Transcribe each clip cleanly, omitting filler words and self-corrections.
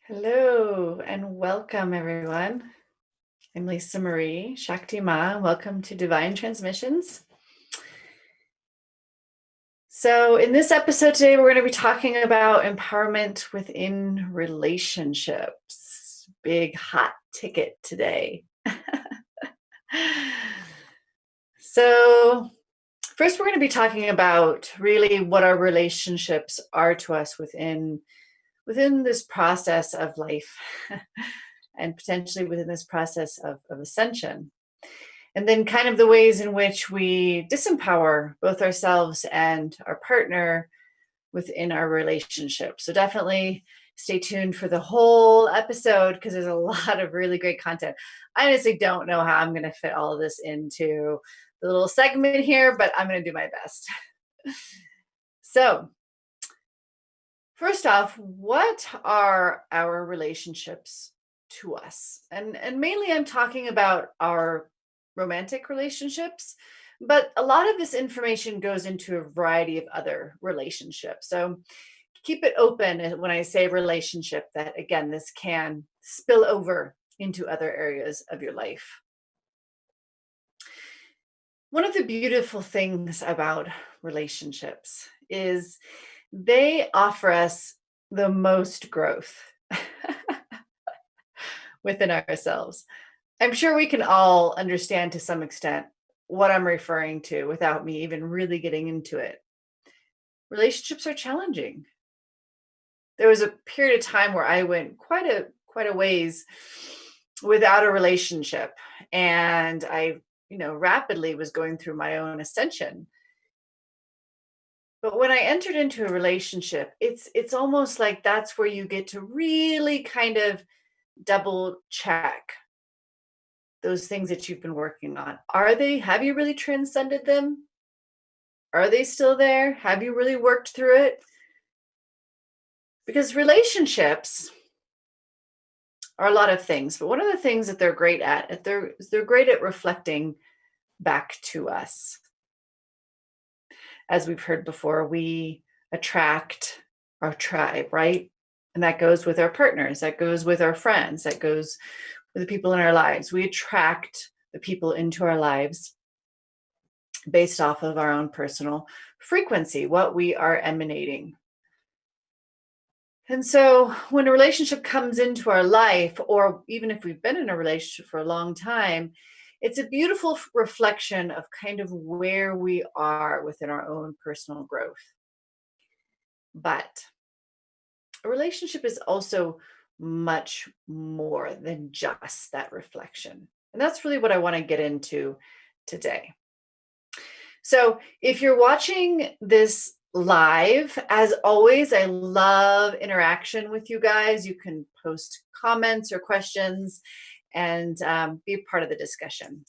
Hello and welcome, everyone. I'm Lisa Marie, Shakti Ma. Welcome to Divine Transmissions. So, in this episode today, we're going to be talking about empowerment within relationships. Big hot ticket today. So, first, we're going to be talking about really what our relationships are to us within this process of life and potentially within this process of ascension. And then kind of the ways in which we disempower both ourselves and our partner within our relationship. So definitely stay tuned for the whole episode because there's a lot of really great content. I honestly don't know how I'm going to fit all of this into the little segment here, but I'm going to do my best. So, first off, what are our relationships to us? And mainly I'm talking about our romantic relationships, but a lot of this information goes into a variety of other relationships. So keep it open when I say relationship, that again, this can spill over into other areas of your life. One of the beautiful things about relationships is they offer us the most growth within ourselves. I'm sure we can all understand to some extent what I'm referring to without me even really getting into it. Relationships are challenging. There was a period of time where I went quite a ways without a relationship, and I, rapidly was going through my own ascension. But when I entered into a relationship, it's almost like that's where you get to really kind of double check those things that you've been working on. Have you really transcended them? Are they still there? Have you really worked through it? Because relationships are a lot of things, but one of the things that they're great at, they're great at reflecting back to us. As we've heard before, we attract our tribe, right? And that goes with our partners, that goes with our friends, that goes with the people in our lives. We attract the people into our lives based off of our own personal frequency, what we are emanating. And so when a relationship comes into our life, or even if we've been in a relationship for a long time, it's a beautiful reflection of kind of where we are within our own personal growth. But a relationship is also much more than just that reflection. And that's really what I want to get into today. So if you're watching this live, as always, I love interaction with you guys. You can post comments or questions and be a part of the discussion.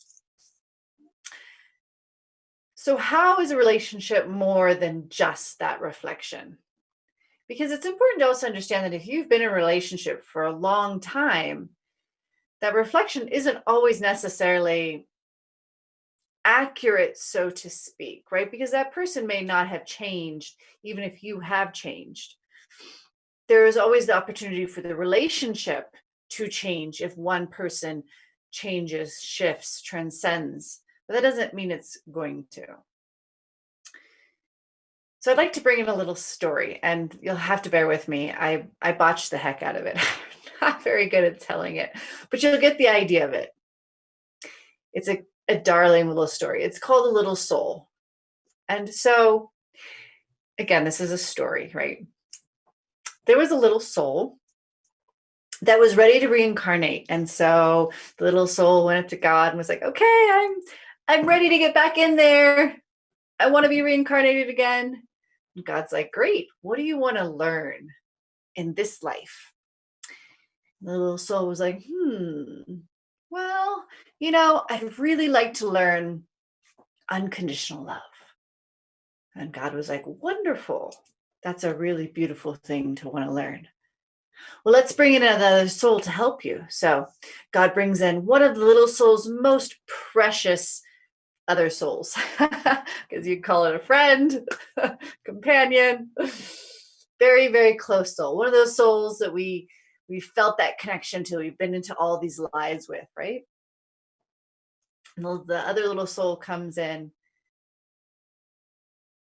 So how is a relationship more than just that reflection? Because it's important to also understand that if you've been in a relationship for a long time, that reflection isn't always necessarily accurate, so to speak, right? Because that person may not have changed, even if you have changed. There is always the opportunity for the relationship to change if one person changes, shifts, transcends. But that doesn't mean it's going to. So I'd like to bring in a little story, and you'll have to bear with me. I botched the heck out of it. I'm not very good at telling it, but you'll get the idea of it. It's a darling little story. It's called A Little Soul. And so, again, this is a story, right? There was a little soul that was ready to reincarnate. And so the little soul went up to God and was like, okay, I'm ready to get back in there. I want to be reincarnated again. And God's like, great. What do you want to learn in this life? The little soul was like, Well, I'd really like to learn unconditional love. And God was like, wonderful. That's a really beautiful thing to want to learn. Well, let's bring in another soul to help you. So God brings in one of the little soul's most precious other souls, because you call it a friend, companion, very, very close soul. One of those souls that we felt that connection to. We've been into all these lives with, right? And the other little soul comes in,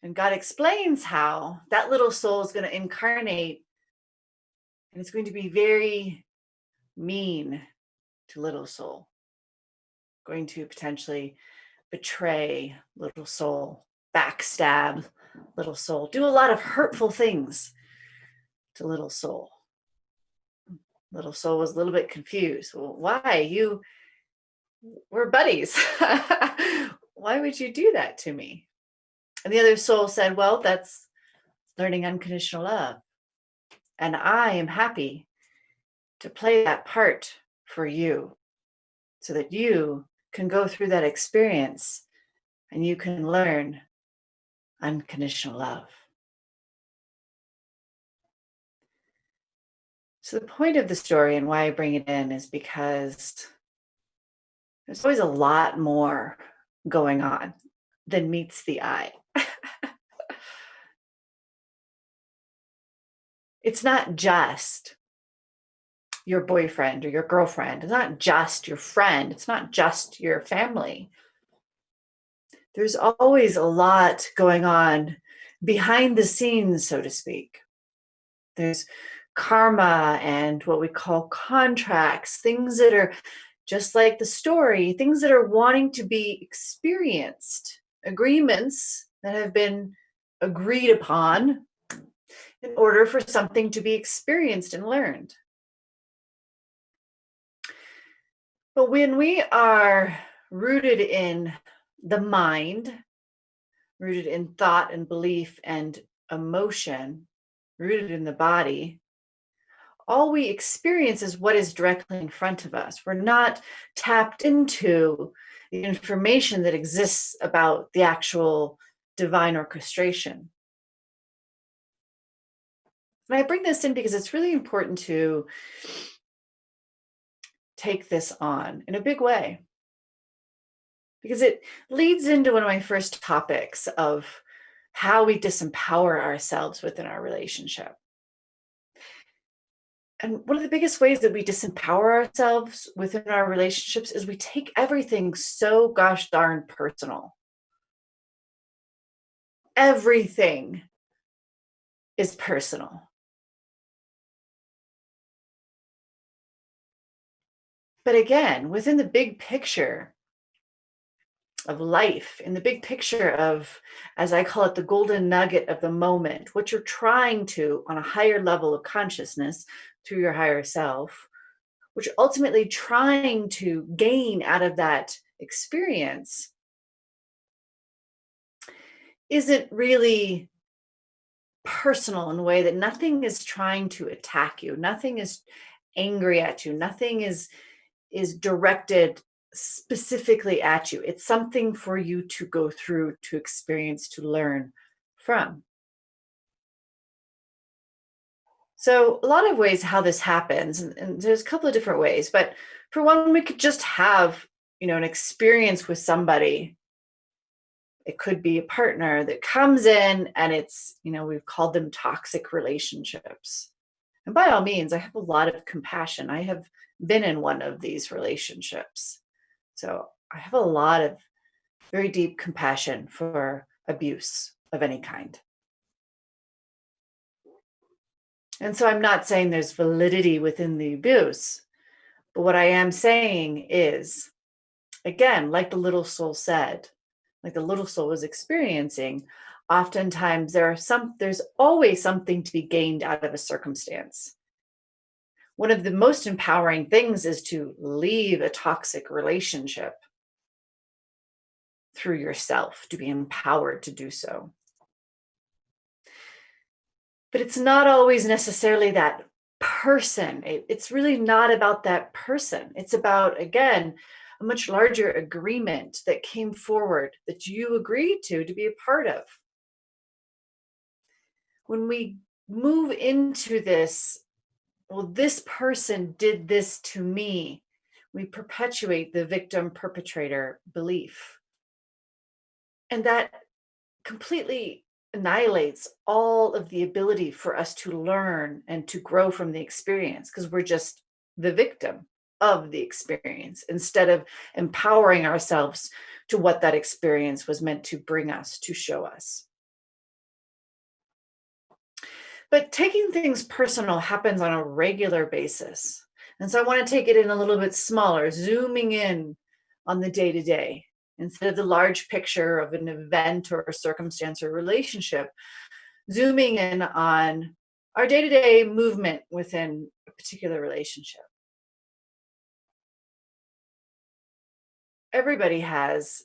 and God explains how that little soul is going to incarnate, and it's going to be very mean to little soul, going to potentially betray little soul, backstab little soul, do a lot of hurtful things to little soul. Little soul was a little bit confused. Well, why? We're buddies. Why would you do that to me? And the other soul said, well, that's learning unconditional love. And I am happy to play that part for you so that you can go through that experience and you can learn unconditional love. So, the point of the story and why I bring it in is because there's always a lot more going on than meets the eye. It's not just your boyfriend or your girlfriend. It's not just your friend. It's not just your family. There's always a lot going on behind the scenes, so to speak. There's karma and what we call contracts, things that are just like the story, things that are wanting to be experienced, agreements that have been agreed upon in order for something to be experienced and learned. But when we are rooted in the mind, rooted in thought and belief and emotion, rooted in the body, all we experience is what is directly in front of us. We're not tapped into the information that exists about the actual divine orchestration. And I bring this in because it's really important to take this on in a big way, because it leads into one of my first topics of how we disempower ourselves within our relationship. And one of the biggest ways that we disempower ourselves within our relationships is we take everything so gosh darn personal. Everything is personal. But again, within the big picture of life, in the big picture of, as I call it, the golden nugget of the moment, what you're trying to, on a higher level of consciousness through your higher self, which you're ultimately trying to gain out of that experience, isn't really personal in a way that nothing is trying to attack you, nothing is angry at you, nothing is directed specifically at you. It's something for you to go through, to experience, to learn from. So a lot of ways how this happens, and there's a couple of different ways, but for one, we could just have an experience with somebody. It could be a partner that comes in and it's, we've called them toxic relationships. And by all means, I have a lot of compassion. I have been in one of these relationships. So I have a lot of very deep compassion for abuse of any kind. And so I'm not saying there's validity within the abuse, but what I am saying is, again, like the little soul said, like the little soul was experiencing, oftentimes there's always something to be gained out of a circumstance. One of the most empowering things is to leave a toxic relationship through yourself, to be empowered to do so. But it's not always necessarily that person. It's really not about that person. It's about, again, a much larger agreement that came forward that you agreed to be a part of. When we move into this, well, this person did this to me, we perpetuate the victim perpetrator belief. And that completely annihilates all of the ability for us to learn and to grow from the experience, because we're just the victim of the experience instead of empowering ourselves to what that experience was meant to bring us, to show us. But taking things personal happens on a regular basis. And so I want to take it in a little bit smaller, zooming in on the day to day instead of the large picture of an event or a circumstance or relationship, zooming in on our day to day movement within a particular relationship. Everybody has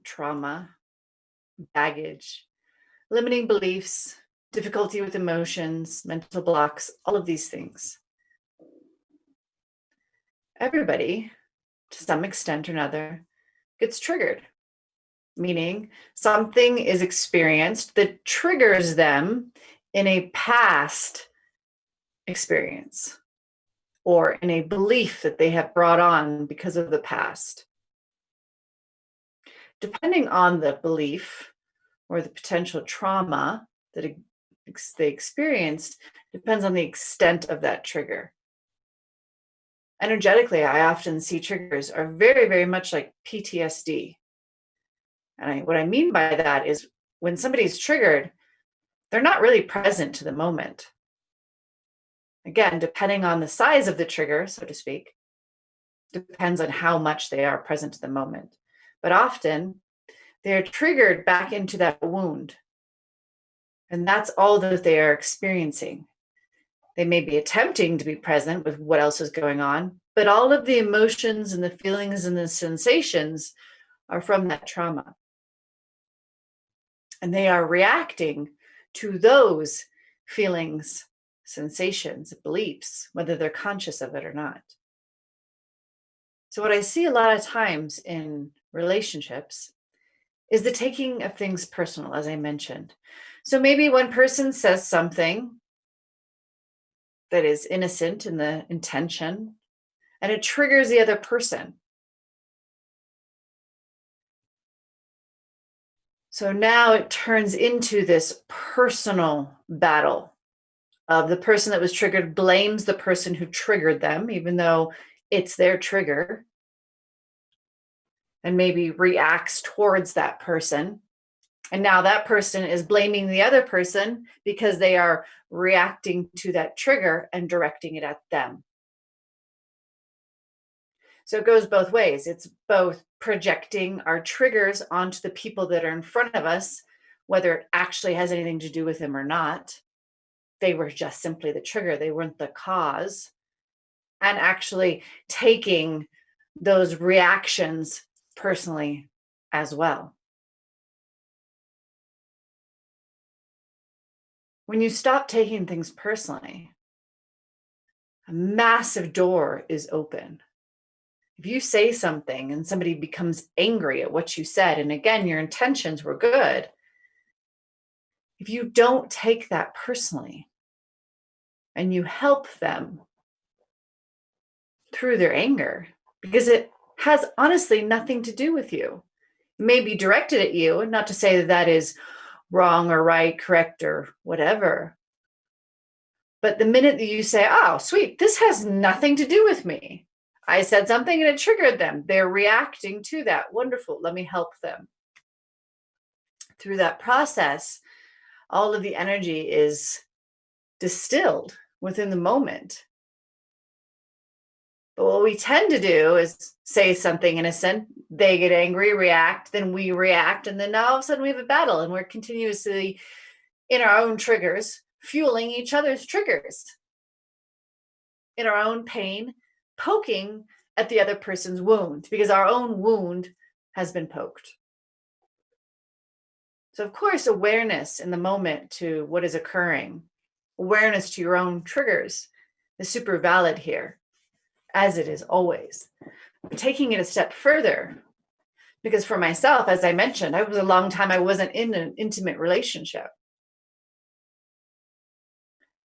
trauma, baggage, limiting beliefs, difficulty with emotions, mental blocks, all of these things. Everybody, to some extent or another, gets triggered, meaning something is experienced that triggers them in a past experience or in a belief that they have brought on because of the past. Depending on the belief or the potential trauma that they experienced, depends on the extent of that trigger. Energetically, I often see triggers are very, very much like PTSD. And what I mean by that is when somebody's triggered, they're not really present to the moment. Again, depending on the size of the trigger, so to speak, depends on how much they are present to the moment. But often they're triggered back into that wound. And that's all that they are experiencing. They may be attempting to be present with what else is going on, but all of the emotions and the feelings and the sensations are from that trauma. And they are reacting to those feelings, sensations, beliefs, whether they're conscious of it or not. So, what I see a lot of times in relationships is the taking of things personal, as I mentioned. So, maybe one person says something that is innocent in the intention, and it triggers the other person. So now it turns into this personal battle of the person that was triggered blames the person who triggered them, even though it's their trigger, and maybe reacts towards that person. And now that person is blaming the other person because they are reacting to that trigger and directing it at them. So it goes both ways. It's both projecting our triggers onto the people that are in front of us, whether it actually has anything to do with them or not. They were just simply the trigger, they weren't the cause. And actually taking those reactions personally as well. When you stop taking things personally, a massive door is open. If you say something and somebody becomes angry at what you said, and again, your intentions were good, if you don't take that personally and you help them through their anger, because it has honestly nothing to do with you. It may be directed at you, and not to say that that is wrong or right, correct or whatever. But the minute that you say, oh, sweet, this has nothing to do with me. I said something and it triggered them. They're reacting to that. Wonderful. Let me help them. Through that process, all of the energy is distilled within the moment. But what we tend to do is say something innocent, they get angry, react, then we react, and then now all of a sudden we have a battle and we're continuously in our own triggers, fueling each other's triggers, in our own pain, poking at the other person's wound because our own wound has been poked. So, of course, awareness in the moment to what is occurring, awareness to your own triggers is super valid here, as it is always. But taking it a step further, because for myself, as I mentioned, it was a long time I wasn't in an intimate relationship.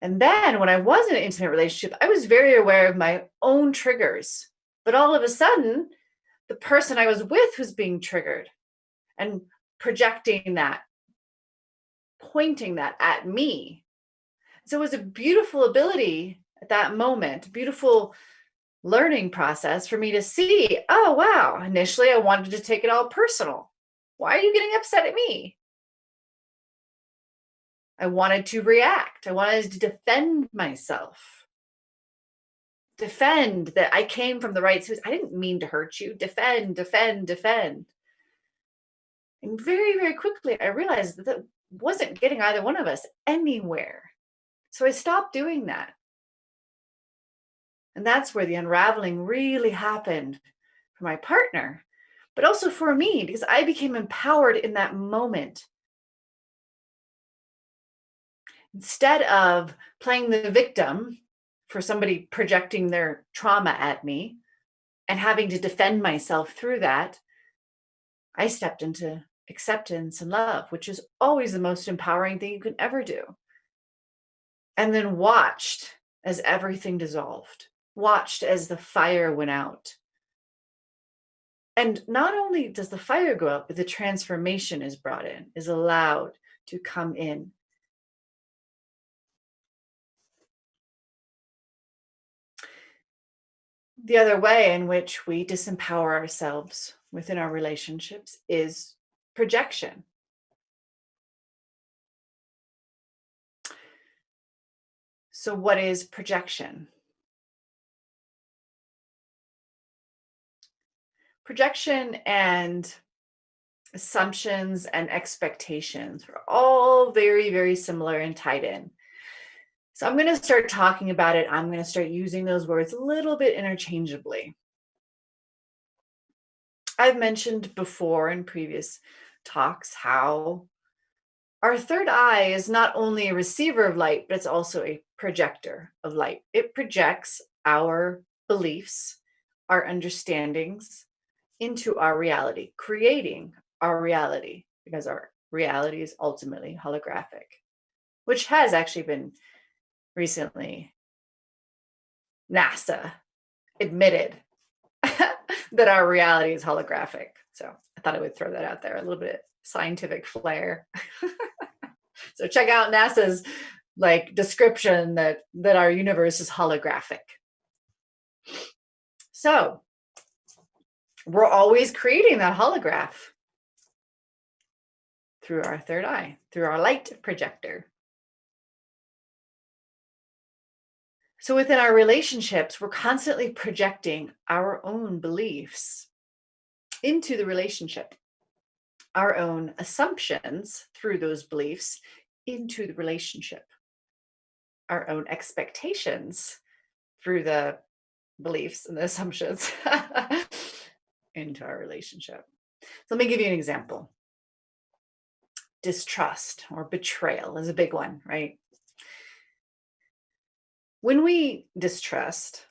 And then when I was in an intimate relationship, I was very aware of my own triggers. But all of a sudden, the person I was with was being triggered and projecting that, pointing that at me. So it was a beautiful ability at that moment, beautiful learning process for me to see, oh, wow, initially I wanted to take it all personal. Why are you getting upset at me? I wanted to react. I wanted to defend myself. Defend that I came from the right source. I didn't mean to hurt you. Defend, defend, defend. And very, very quickly, I realized that that wasn't getting either one of us anywhere. So I stopped doing that. And that's where the unraveling really happened for my partner, but also for me, because I became empowered in that moment. Instead of playing the victim for somebody projecting their trauma at me and having to defend myself through that, I stepped into acceptance and love, which is always the most empowering thing you can ever do. And then watched as everything dissolved, watched as the fire went out. And not only does the fire go out, but the transformation is brought in, is allowed to come in. The other way in which we disempower ourselves within our relationships is projection. So, what is projection? Projection and assumptions and expectations are all very, very similar and tied in. So, I'm going to start talking about it. I'm going to start using those words a little bit interchangeably. I've mentioned before in previous talks how our third eye is not only a receiver of light, but it's also a projector of light. It projects our beliefs, our understandings into our reality, creating our reality, because our reality is ultimately holographic, which has actually been recently NASA admitted that our reality is holographic. So I thought I would throw that out there, a little bit scientific flair. So check out NASA's description that our universe is holographic. So we're always creating that holograph through our third eye, through our light projector. So within our relationships, we're constantly projecting our own beliefs into the relationship, our own assumptions through those beliefs into the relationship, our own expectations through the beliefs and the assumptions into our relationship. So let me give you an example. Distrust or betrayal is a big one, right? When we distrust,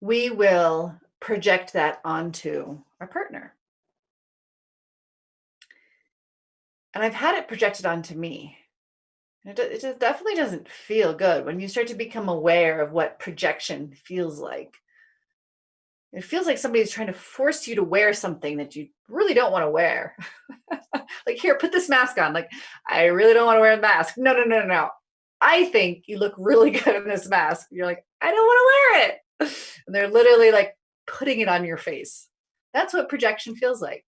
we will project that onto our partner. And I've had it projected onto me. It definitely doesn't feel good when you start to become aware of what projection feels like. It feels like somebody's trying to force you to wear something that you really don't want to wear. Like, here, put this mask on. Like, I really don't want to wear a mask. No, no, no, no, no. I think you look really good in this mask. You're like, I don't want to wear it. And they're literally like putting it on your face. That's what projection feels like.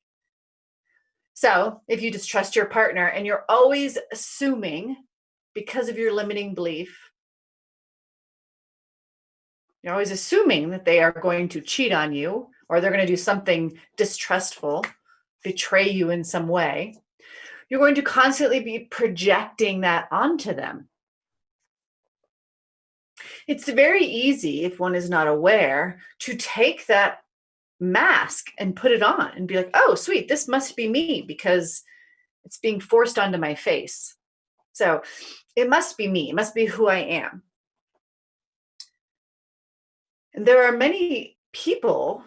So if you distrust your partner and you're always assuming because of your limiting belief, you're always assuming that they are going to cheat on you or they're going to do something distrustful, betray you in some way, you're going to constantly be projecting that onto them. It's very easy, if one is not aware, to take that mask and put it on and be like, oh, sweet, this must be me because it's being forced onto my face. So it must be me, it must be who I am. And there are many people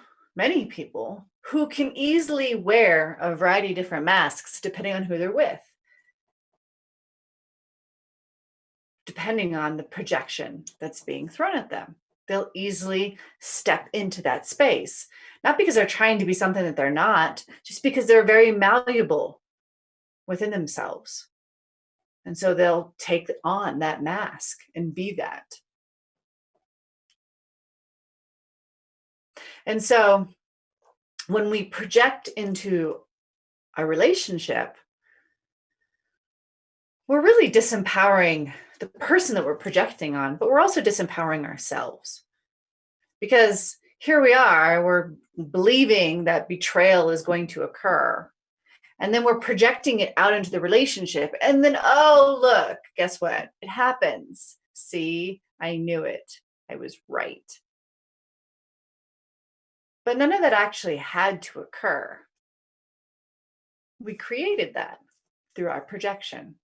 who can easily wear a variety of different masks depending on who they're with, depending on the projection that's being thrown at them. They'll easily step into that space, not because they're trying to be something that they're not, just because they're very malleable within themselves. And so they'll take on that mask and be that. And so when we project into a relationship, we're really disempowering the person that we're projecting on, but we're also disempowering ourselves. Because here we are, we're believing that betrayal is going to occur. And then we're projecting it out into the relationship. And then, oh, look, guess what? It happens. See, I knew it. I was right. But none of that actually had to occur. We created that through our projection.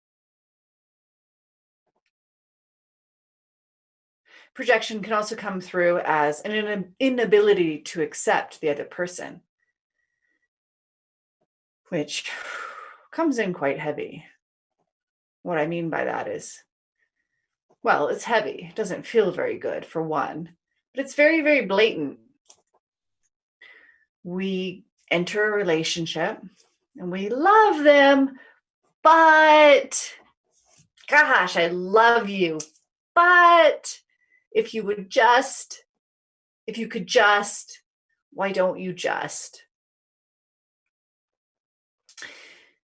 Projection can also come through as an inability to accept the other person, which comes in quite heavy. What I mean by that is, well, it's heavy. It doesn't feel very good, for one, but it's very, very blatant. We enter a relationship and we love them, but gosh, I love you. But if you could just, why don't you just?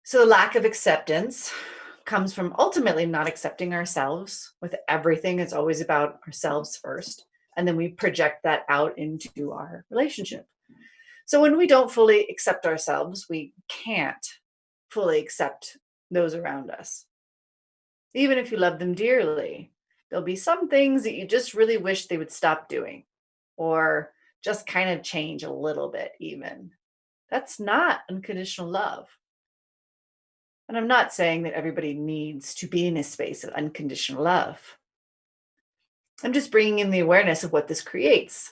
So the lack of acceptance comes from ultimately not accepting ourselves with everything. It's always about ourselves first. And then we project that out into our relationship. So when we don't fully accept ourselves, we can't fully accept those around us. Even if you love them dearly, there'll be some things that you just really wish they would stop doing, or just kind of change a little bit even. That's not unconditional love. And I'm not saying that everybody needs to be in a space of unconditional love. I'm just bringing in the awareness of what this creates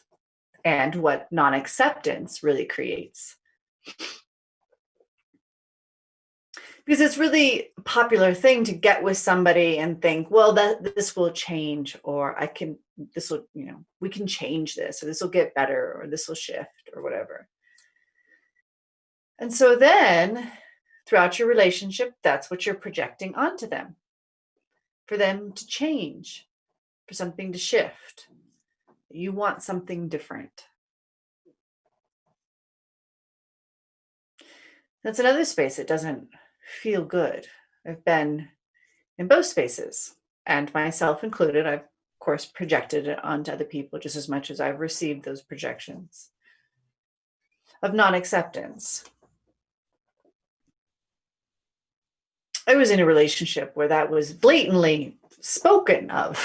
and what non-acceptance really creates. Because it's really a popular thing to get with somebody and think, well, that this will change, or we can change this, or this will get better, or this will shift, or whatever. And so then throughout your relationship, that's what you're projecting onto them, for them to change, for something to shift. You want something different. That's another space that doesn't feel good. I've been in both spaces, and myself included. I've, of course, projected it onto other people just as much as I've received those projections of non-acceptance. I was in a relationship where that was blatantly spoken of.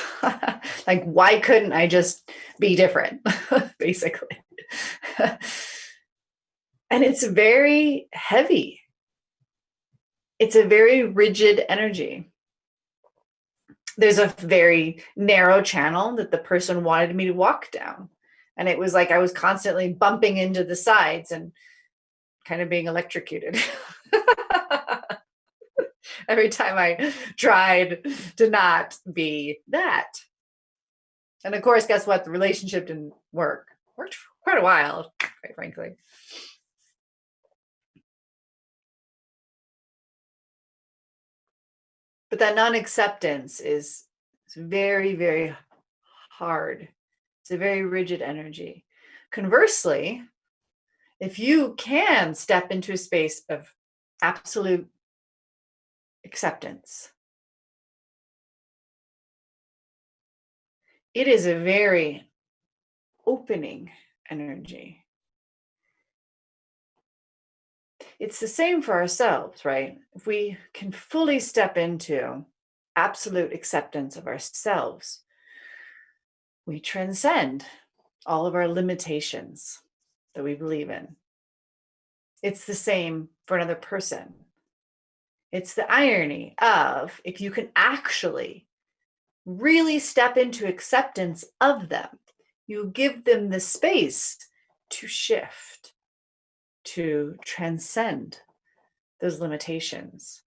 Like, why couldn't I just be different, basically? And it's very heavy. It's a very rigid energy. There's a very narrow channel that the person wanted me to walk down. And it was like I was constantly bumping into the sides and kind of being electrocuted. Every time I tried to not be that. And of course, guess what? The relationship didn't work. Worked for quite a while, quite frankly. But that non-acceptance is very, very hard. It's a very rigid energy. Conversely, if you can step into a space of absolute acceptance, it is a very opening energy. It's the same for ourselves, right? If we can fully step into absolute acceptance of ourselves, we transcend all of our limitations that we believe in. It's the same for another person. It's the irony of if you can actually really step into acceptance of them, you give them the space to shift, to transcend those limitations.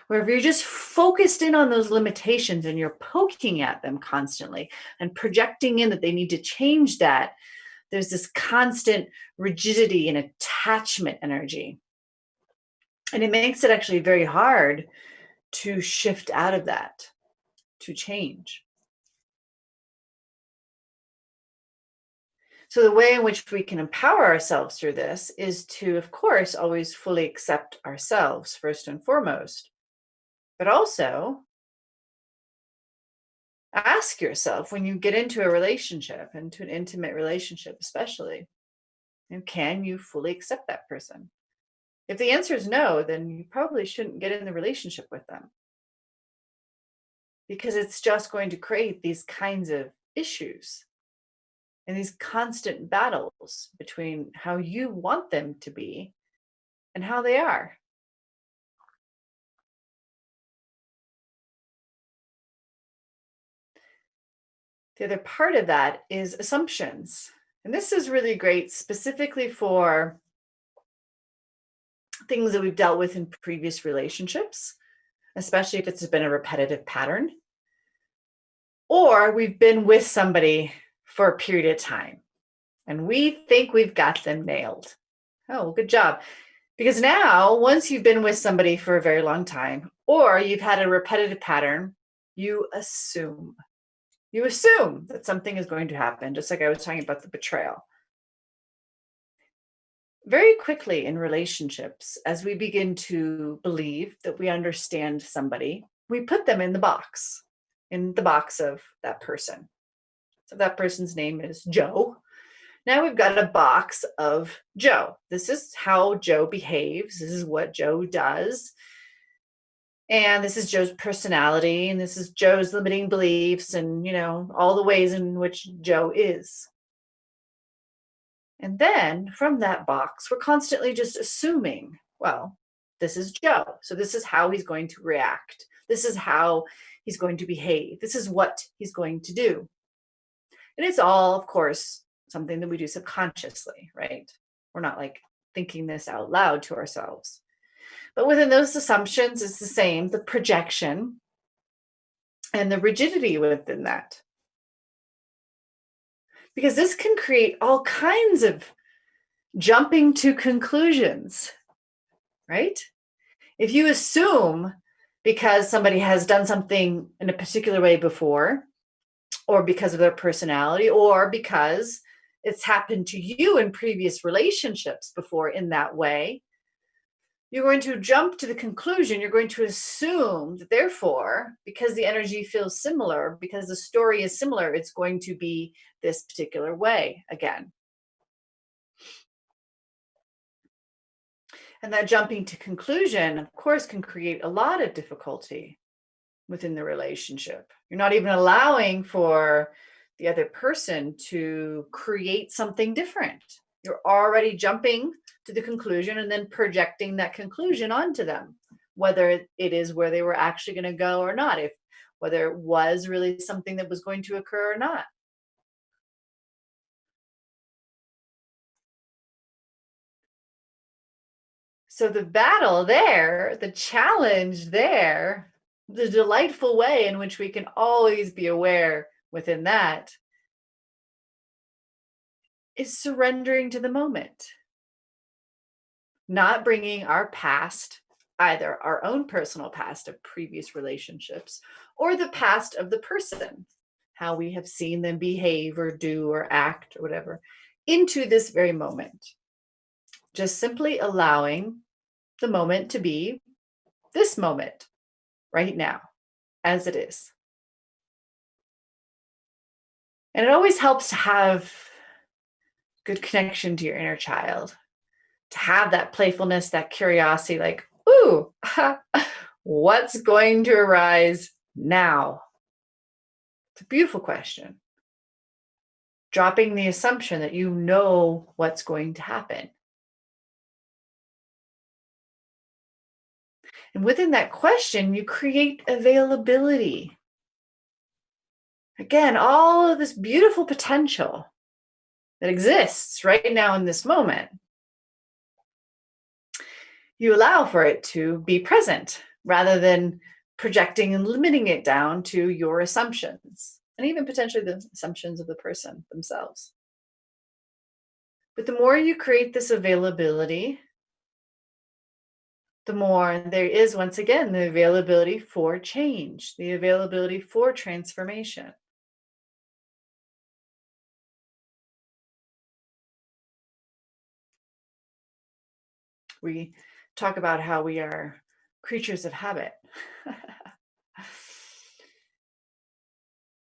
Where if you're just focused in on those limitations and you're poking at them constantly and projecting in that they need to change that, there's this constant rigidity and attachment energy. And it makes it actually very hard to shift out of that, to change. So, the way in which we can empower ourselves through this is to, of course, always fully accept ourselves first and foremost, but also ask yourself when you get into a relationship, into an intimate relationship, especially, and can you fully accept that person? If the answer is no, then you probably shouldn't get in the relationship with them because it's just going to create these kinds of issues and these constant battles between how you want them to be and how they are. The other part of that is assumptions. And this is really great specifically for things that we've dealt with in previous relationships, especially if it's been a repetitive pattern, or we've been with somebody for a period of time and we think we've got them nailed. Oh, well, good job. Because now, once you've been with somebody for a very long time, or you've had a repetitive pattern, you assume. You assume that something is going to happen, just like I was talking about the betrayal. Very quickly in relationships, as we begin to believe that we understand somebody, we put them in the box of that person. So that person's name is Joe. Now we've got a box of Joe. This is how Joe behaves. This is what Joe does. And this is Joe's personality. And this is Joe's limiting beliefs and, all the ways in which Joe is. And then from that box, we're constantly just assuming, well, this is Joe. So this is how he's going to react. This is how he's going to behave. This is what he's going to do. And it's all, of course, something that we do subconsciously, right? We're not like thinking this out loud to ourselves. But within those assumptions, it's the same, the projection and the rigidity within that. Because this can create all kinds of jumping to conclusions, right? If you assume because somebody has done something in a particular way before, or because of their personality, or because it's happened to you in previous relationships before in that way, you're going to jump to the conclusion, you're going to assume that therefore, because the energy feels similar, because the story is similar, it's going to be this particular way again. And that jumping to conclusion, of course, can create a lot of difficulty within the relationship. You're not even allowing for the other person to create something different. You're already jumping to the conclusion and then projecting that conclusion onto them, whether it is where they were actually going to go or not, whether it was really something that was going to occur or not. So the battle there, the challenge there, the delightful way in which we can always be aware within that is surrendering to the moment, not bringing our past, either our own personal past of previous relationships or the past of the person, how we have seen them behave or do or act or whatever, into this very moment. Just simply allowing the moment to be this moment right now as it is. And it always helps to have good connection to your inner child, to have that playfulness, that curiosity, like, ooh, what's going to arise now? It's a beautiful question. Dropping the assumption that you know what's going to happen. And within that question, you create availability. Again, all of this beautiful potential that exists right now in this moment. You allow for it to be present rather than projecting and limiting it down to your assumptions and even potentially the assumptions of the person themselves. But the more you create this availability, the more there is, once again, the availability for change, the availability for transformation. We talk about how we are creatures of habit.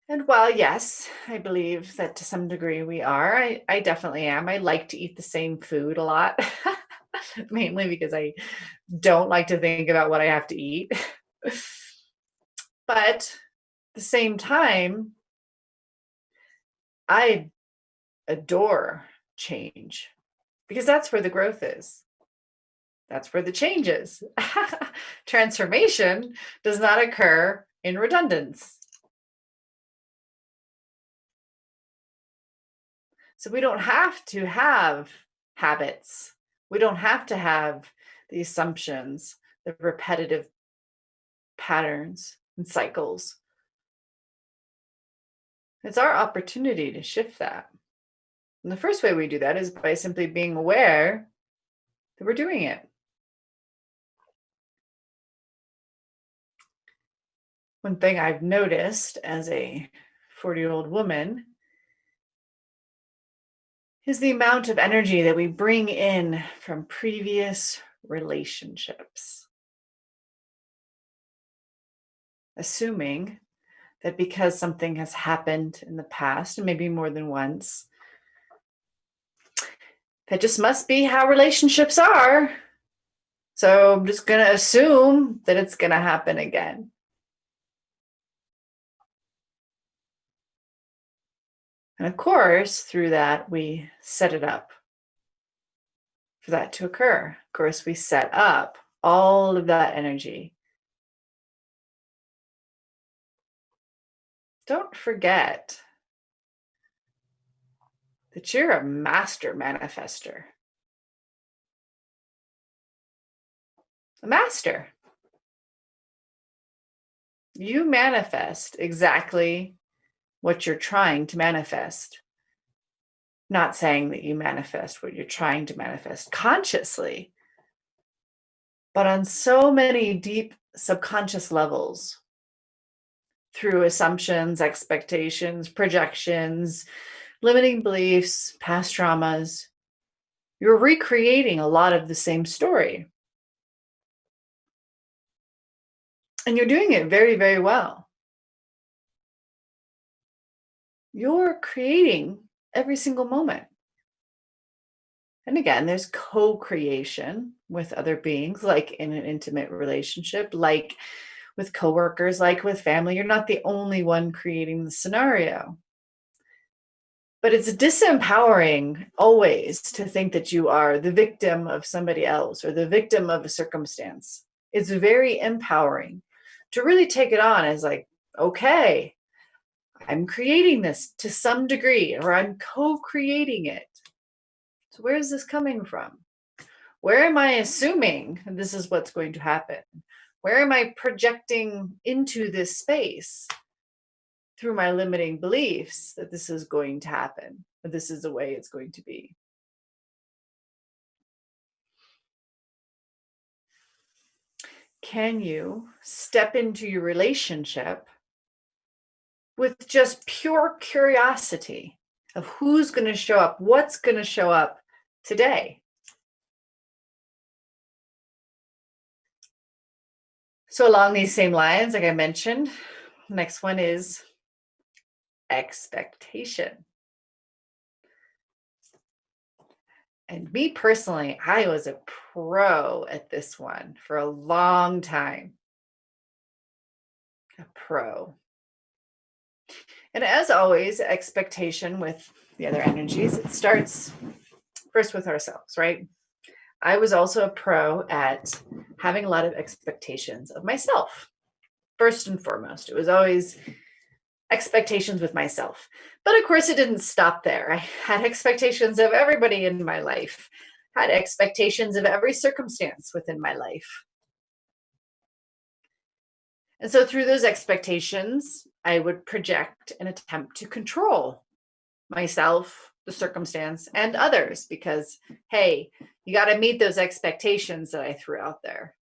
And while, yes, I believe that to some degree we are, I definitely am. I like to eat the same food a lot, mainly because I don't like to think about what I have to eat. But at the same time, I adore change because that's where the growth is. That's where the change is. Transformation does not occur in redundance. So we don't have to have habits. We don't have to have the assumptions, the repetitive patterns and cycles. It's our opportunity to shift that. And the first way we do that is by simply being aware that we're doing it. One thing I've noticed as a 40-year-old woman is the amount of energy that we bring in from previous relationships. Assuming that because something has happened in the past, and maybe more than once, that just must be how relationships are. So I'm just going to assume that it's going to happen again. And of course, through that, we set it up for that to occur. Of course, we set up all of that energy. Don't forget that you're a master manifester. A master. You manifest exactly what you're trying to manifest. Not saying that you manifest what you're trying to manifest consciously, but on so many deep subconscious levels through assumptions, expectations, projections, limiting beliefs, past traumas, you're recreating a lot of the same story. And you're doing it very, very well. You're creating every single moment. And again, there's co-creation with other beings, like in an intimate relationship, like with coworkers, like with family. You're not the only one creating the scenario. But it's disempowering always to think that you are the victim of somebody else or the victim of a circumstance. It's very empowering to really take it on as like, okay, I'm creating this to some degree, or I'm co-creating it. So where is this coming from? Where am I assuming this is what's going to happen? Where am I projecting into this space through my limiting beliefs that this is going to happen, that this is the way it's going to be? Can you step into your relationship with just pure curiosity of who's going to show up, what's going to show up today? So along these same lines, like I mentioned, next one is expectation. And me personally, I was a pro at this one for a long time. A pro. And as always, expectation with the other energies, it starts first with ourselves, right? I was also a pro at having a lot of expectations of myself. First and foremost, it was always expectations with myself. But of course, it didn't stop there. I had expectations of everybody in my life, had expectations of every circumstance within my life. And so through those expectations, I would project an attempt to control myself, the circumstance, and others because, hey, you got to meet those expectations that I threw out there.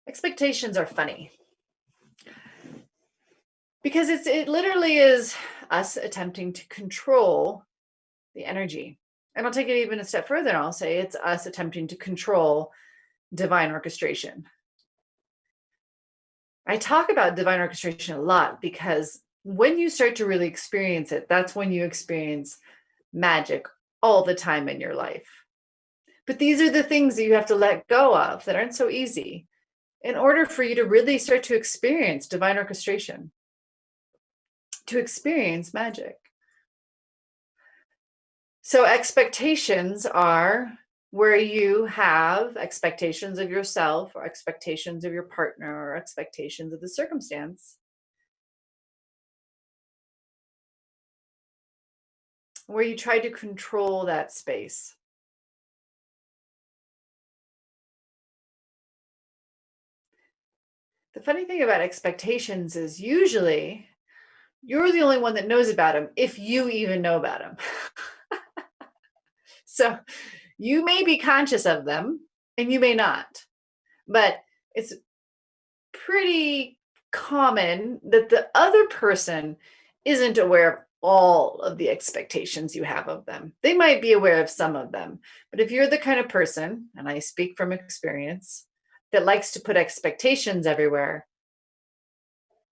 Expectations are funny because it literally is us attempting to control the energy. And I'll take it even a step further and I'll say it's us attempting to control divine orchestration. I talk about divine orchestration a lot because when you start to really experience it, that's when you experience magic all the time in your life. But these are the things that you have to let go of that aren't so easy in order for you to really start to experience divine orchestration, to experience magic. So, expectations are where you have expectations of yourself or expectations of your partner or expectations of the circumstance where you try to control that space. The funny thing about expectations is usually you're the only one that knows about them if you even know about them. So you may be conscious of them and you may not, but it's pretty common that the other person isn't aware of all of the expectations you have of them. They might be aware of some of them, but if you're the kind of person, and I speak from experience, that likes to put expectations everywhere,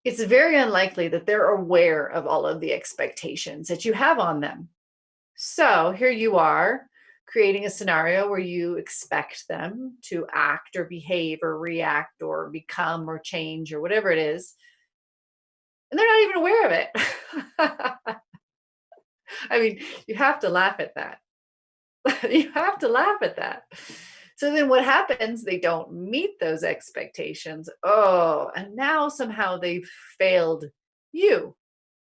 it's very unlikely that they're aware of all of the expectations that you have on them. So here you are creating a scenario where you expect them to act or behave or react or become or change or whatever it is, and they're not even aware of it. I mean, you have to laugh at that. You have to laugh at that. So then what happens? They don't meet those expectations. Oh, and now somehow they've failed you,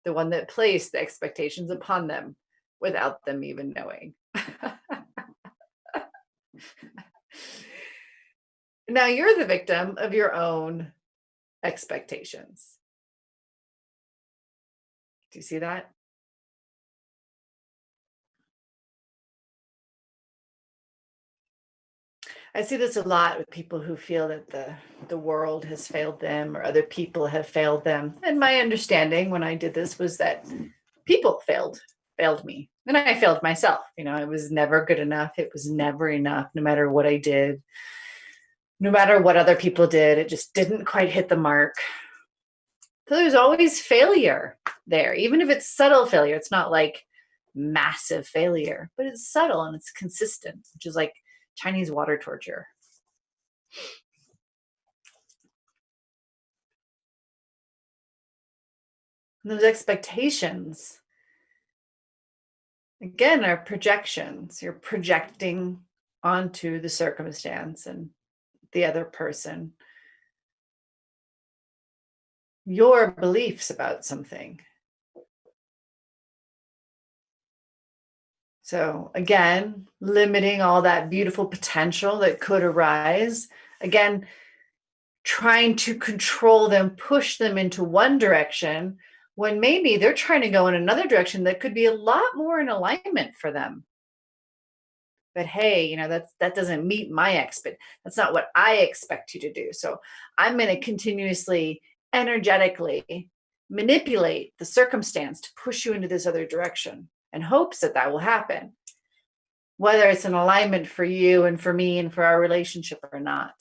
the one that placed the expectations upon them without them even knowing. Now you're the victim of your own expectations. Do you see that? I see this a lot with people who feel that the world has failed them or other people have failed them. And my understanding when I did this was that people failed me. And I failed myself. You know, it was never good enough. It was never enough, no matter what I did, no matter what other people did. It just didn't quite hit the mark. So there's always failure there, even if it's subtle failure. It's not like massive failure, but it's subtle and it's consistent, which is like Chinese water torture. And those expectations, again, are projections. You're projecting onto the circumstance and the other person your beliefs about something. So, again, limiting all that beautiful potential that could arise. Again, trying to control them, push them into one direction when maybe they're trying to go in another direction that could be a lot more in alignment for them. But hey, you know, that doesn't meet my expect. That's not what I expect you to do. So I'm going to continuously energetically manipulate the circumstance to push you into this other direction and hopes that that will happen, whether it's an alignment for you and for me and for our relationship or not.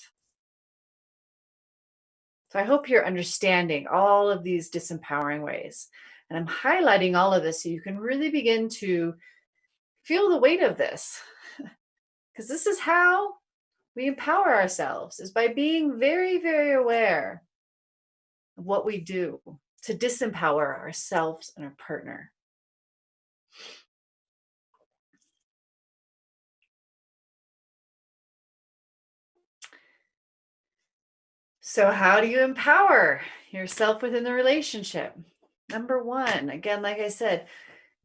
So I hope you're understanding all of these disempowering ways. And I'm highlighting all of this so you can really begin to feel the weight of this. Because this is how we empower ourselves, is by being very, very aware of what we do to disempower ourselves and our partner. So, how do you empower yourself within the relationship? Number one, again, like I said,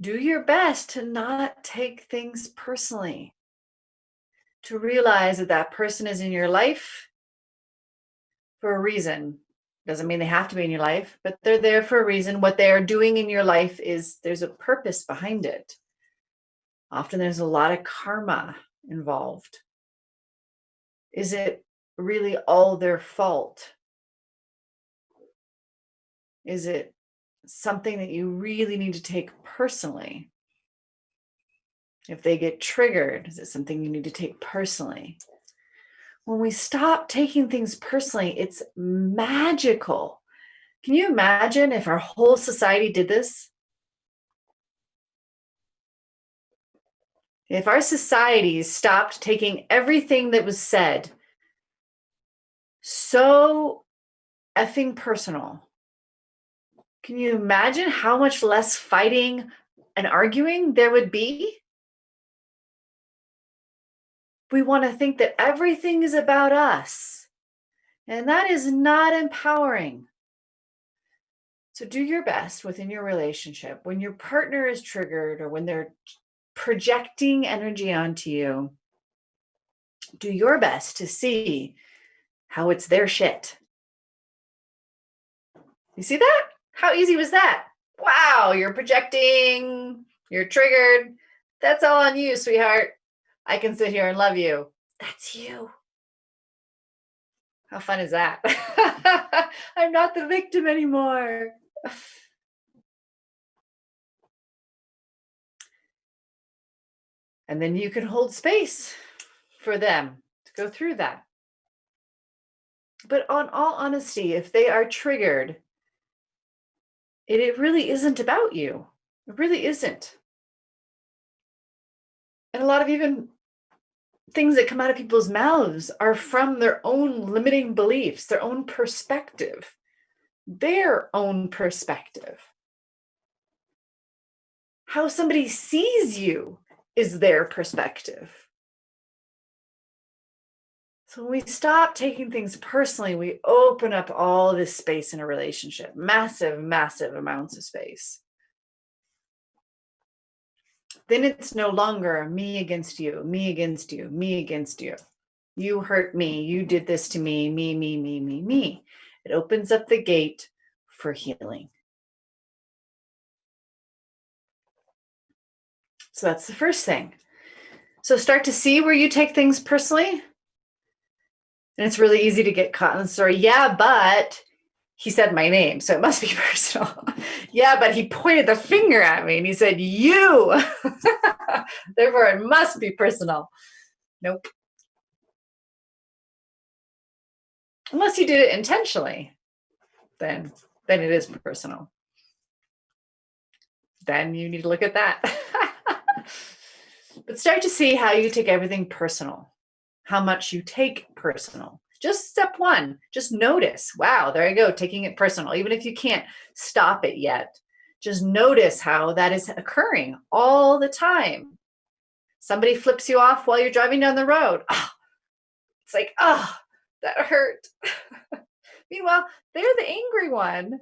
do your best to not take things personally, to realize that that person is in your life for a reason. Doesn't mean they have to be in your life, but they're there for a reason. What they are doing in your life is there's a purpose behind it. Often there's a lot of karma involved. Is it really all their fault? Is it something that you really need to take personally? If they get triggered, is it something you need to take personally? When we stop taking things personally, it's magical. Can you imagine if our whole society did this? If our societies stopped taking everything that was said so effing personal, can you imagine how much less fighting and arguing there would be? We want to think that everything is about us, and that is not empowering. So do your best within your relationship when your partner is triggered or when they're projecting energy onto you. Do your best to see how it's their shit. You see that? How easy was that? Wow, you're projecting, you're triggered. That's all on you, sweetheart. I can sit here and love you. That's you. How fun is that? I'm not the victim anymore. And then you can hold space for them to go through that. But on all honesty, if they are triggered, it really isn't about you. It really isn't. And a lot of even things that come out of people's mouths are from their own limiting beliefs, their own perspective, their own perspective. How somebody sees you is their perspective. So when we stop taking things personally, we open up all this space in a relationship, massive, massive amounts of space. Then it's no longer me against you, me against you, me against you. You hurt me, you did this to me, me, me, me, me, me. It opens up the gate for healing. So that's the first thing. So start to see where you take things personally. And it's really easy to get caught in the story. Yeah, but he said my name, so it must be personal. Yeah, but he pointed the finger at me and he said, you. Therefore, it must be personal. Nope. Unless you did it intentionally, then it is personal. Then you need to look at that. But start to see how you take everything personal, how much you take personal. Just step one, just notice. Wow, there you go, taking it personal. Even if you can't stop it yet, just notice how that is occurring all the time. Somebody flips you off while you're driving down the road. Oh, it's like, oh, that hurt. Meanwhile, they're the angry one.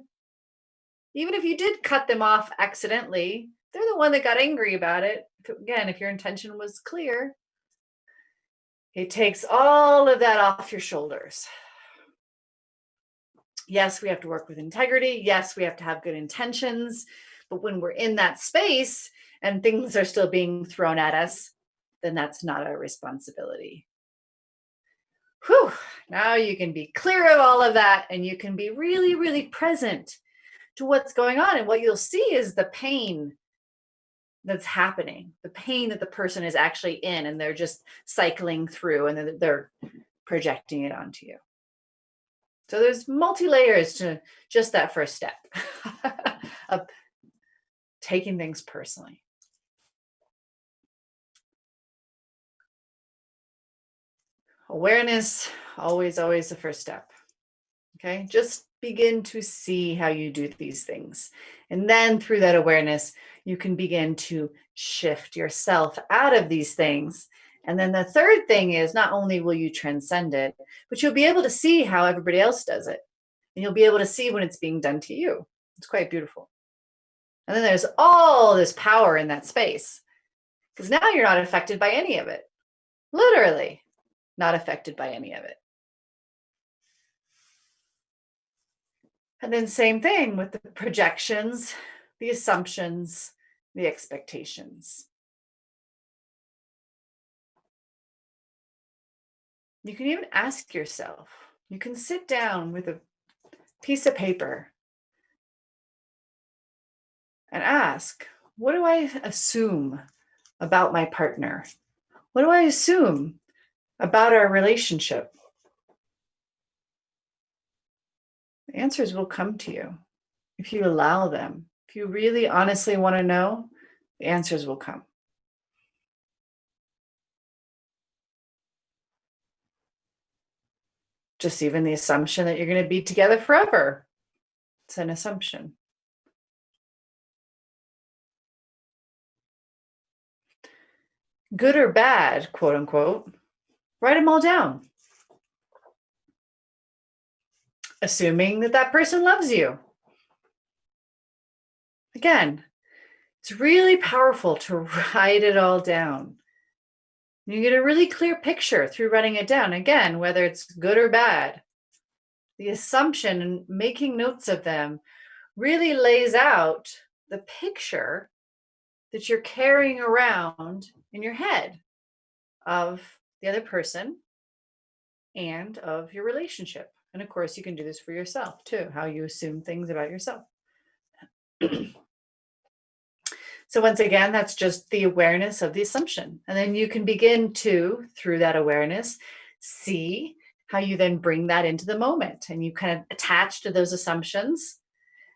Even if you did cut them off accidentally, they're the one that got angry about it. Again, if your intention was clear, it takes all of that off your shoulders. Yes, we have to work with integrity. Yes, we have to have good intentions. But when we're in that space and things are still being thrown at us, then that's not our responsibility. Whew, now you can be clear of all of that and you can be really, really present to what's going on. And what you'll see is the pain that's happening, the pain that the person is actually in, and they're just cycling through and then they're projecting it onto you. So there's multi-layers to just that first step of taking things personally. Awareness, always, always the first step. Okay, just begin to see how you do these things. And then through that awareness, you can begin to shift yourself out of these things And then the third thing is not only will you transcend it, but you'll be able to see how everybody else does it. And you'll be able to see when it's being done to you. It's quite beautiful. And then there's all this power in that space because now you're not affected by any of it. Literally not affected by any of it. And then same thing with the projections, the assumptions, the expectations. You can even ask yourself, you can sit down with a piece of paper and ask, what do I assume about my partner? What do I assume about our relationship? The answers will come to you if you allow them. If you really honestly want to know, the answers will come. Just even the assumption that you're going to be together forever. It's an assumption. Good or bad, quote unquote, write them all down. Assuming that that person loves you. Again, it's really powerful to write it all down. You get a really clear picture through writing it down. Again, whether it's good or bad, the assumption and making notes of them really lays out the picture that you're carrying around in your head of the other person and of your relationship. And of course, you can do this for yourself too, how you assume things about yourself. So once again, that's just the awareness of the assumption. And then you can begin to, through that awareness, see how you then bring that into the moment. And you kind of attach to those assumptions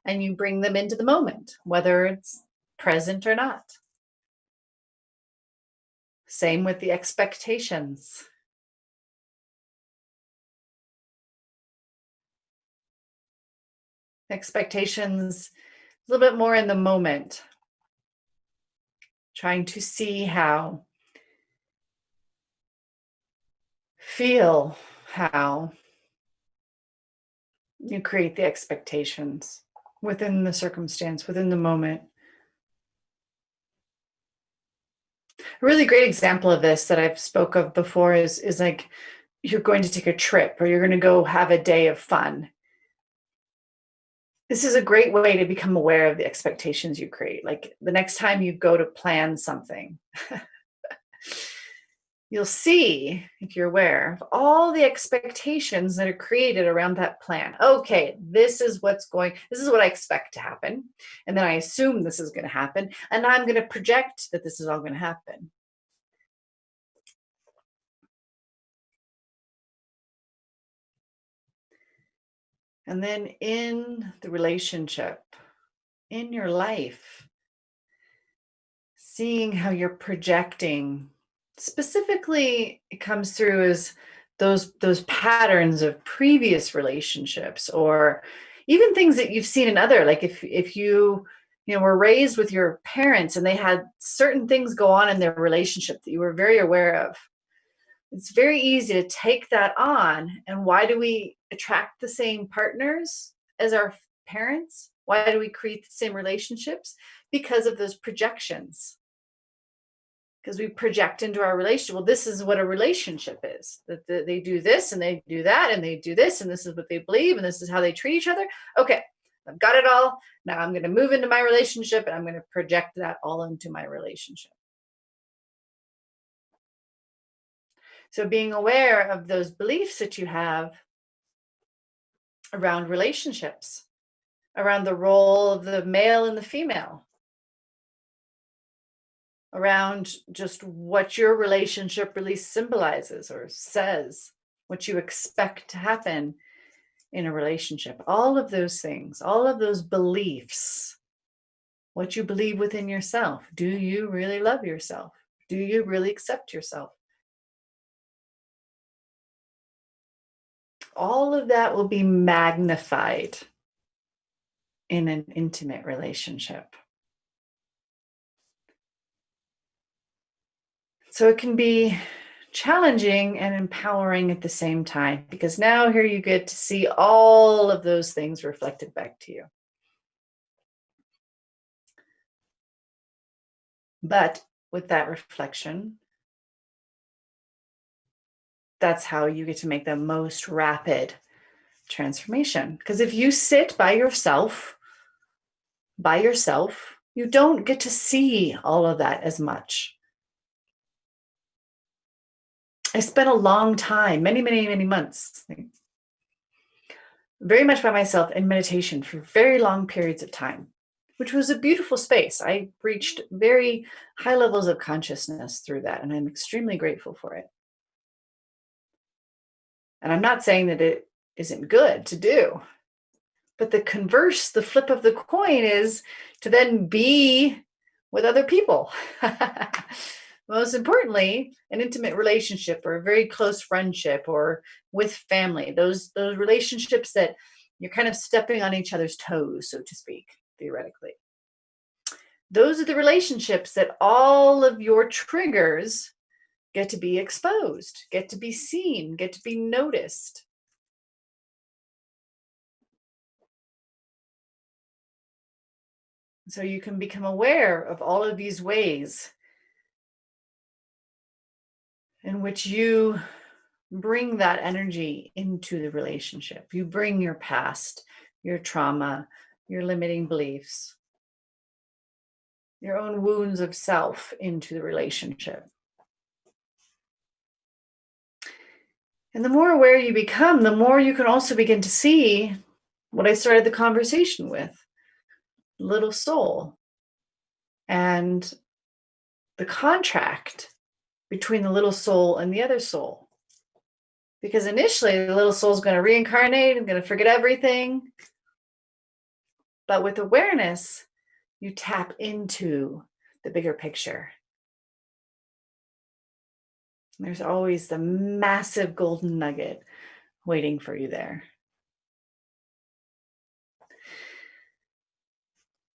and you bring them into the moment, whether it's present or not. Same with the expectations. Expectations, a little bit more in the moment. Trying to see how, feel how you create the expectations within the circumstance, within the moment. A really great example of this that I've spoke of before is like you're going to take a trip or you're going to go have a day of fun. This is a great way to become aware of the expectations you create. Like the next time you go to plan something, you'll see, if you're aware, of all the expectations that are created around that plan. Okay, this is what I expect to happen. And then I assume this is going to happen. And I'm going to project that this is all going to happen. And then in the relationship, in your life, seeing how you're projecting, specifically, it comes through as those patterns of previous relationships, or even things that you've seen in other, like if you were raised with your parents and they had certain things go on in their relationship that you were very aware of. It's very easy to take that on. And why do we attract the same partners as our parents? Why do we create the same relationships? Because of those projections. Because we project into our relationship. Well, this is what a relationship is. That they do this and they do that and they do this and this is what they believe and this is how they treat each other. Okay, I've got it all. Now I'm going to move into my relationship and I'm going to project that all into my relationship. So being aware of those beliefs that you have around relationships, around the role of the male and the female, around just what your relationship really symbolizes or says, what you expect to happen in a relationship. All of those things, all of those beliefs, what you believe within yourself. Do you really love yourself? Do you really accept yourself? All of that will be magnified in an intimate relationship. So it can be challenging and empowering at the same time, because now here you get to see all of those things reflected back to you. But with that reflection, that's how you get to make the most rapid transformation. Because if you sit by yourself, you don't get to see all of that as much. I spent a long time, many, many, many months, like, very much by myself in meditation for very long periods of time, which was a beautiful space. I reached very high levels of consciousness through that, and I'm extremely grateful for it. And I'm not saying that it isn't good to do, but the converse, the flip of the coin is to then be with other people. Most importantly, an intimate relationship or a very close friendship or with family, those relationships that you're kind of stepping on each other's toes, so to speak, theoretically. Those are the relationships that all of your triggers get to be exposed, get to be seen, get to be noticed. So you can become aware of all of these ways in which you bring that energy into the relationship. You bring your past, your trauma, your limiting beliefs, your own wounds of self into the relationship. And the more aware you become, the more you can also begin to see what I started the conversation with, little soul, and the contract between the little soul and the other soul. Because initially, the little soul is going to reincarnate and going to forget everything. But with awareness, you tap into the bigger picture. There's always the massive golden nugget waiting for you there.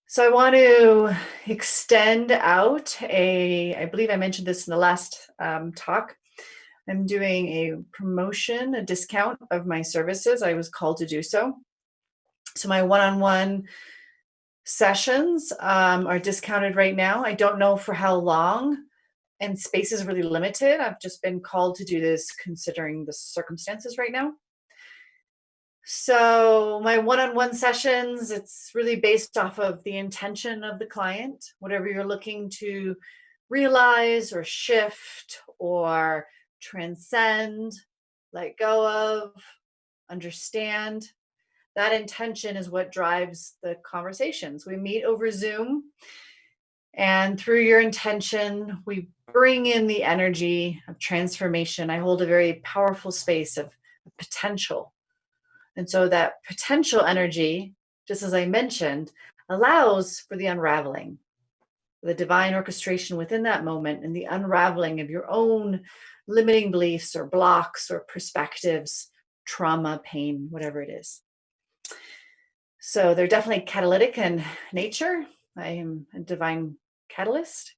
So I want to extend out I believe I mentioned this in the last talk. I'm doing a promotion, a discount of my services. I was called to do so. So my one-on-one sessions are discounted right now. I don't know for how long, and space is really limited. I've just been called to do this considering the circumstances right now. So my one-on-one sessions, it's really based off of the intention of the client, whatever you're looking to realize or shift or transcend, let go of, understand. That intention is what drives the conversations. We meet over Zoom, and through your intention, we bring in the energy of transformation. I hold a very powerful space of potential. And so that potential energy, just as I mentioned, allows for the unraveling, the divine orchestration within that moment, and the unraveling of your own limiting beliefs or blocks or perspectives, trauma, pain, whatever it is. So they're definitely catalytic in nature. I am a divine catalyst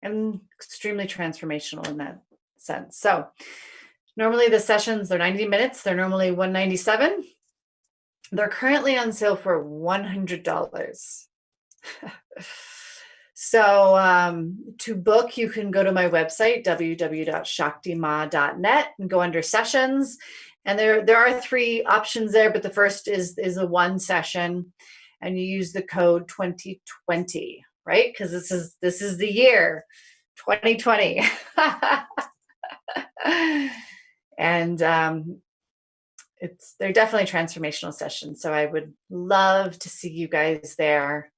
and extremely transformational in that sense. So normally the sessions, they're 90 minutes. They're normally $197. They're currently on sale for $100. So to book, you can go to my website, www.shaktima.net, and go under sessions. And there are 3 options there, but the first is a 1 session, and you use the code 2020, right? Because this is the year 2020. And they're definitely transformational sessions. So I would love to see you guys there.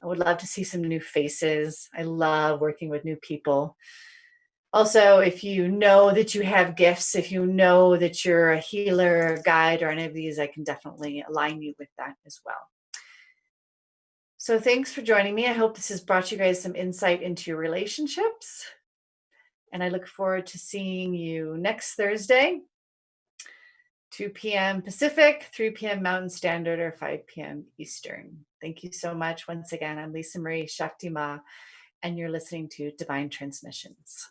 I would love to see some new faces. I love working with new people. Also, if you know that you have gifts, if you know that you're a healer, a guide, or any of these, I can definitely align you with that as well. So thanks for joining me. I hope this has brought you guys some insight into your relationships. And I look forward to seeing you next Thursday, 2 p.m. Pacific, 3 p.m. Mountain Standard, or 5 p.m. Eastern. Thank you so much. Once again, I'm Lisa Marie Shakti Ma, and you're listening to Divine Transmissions.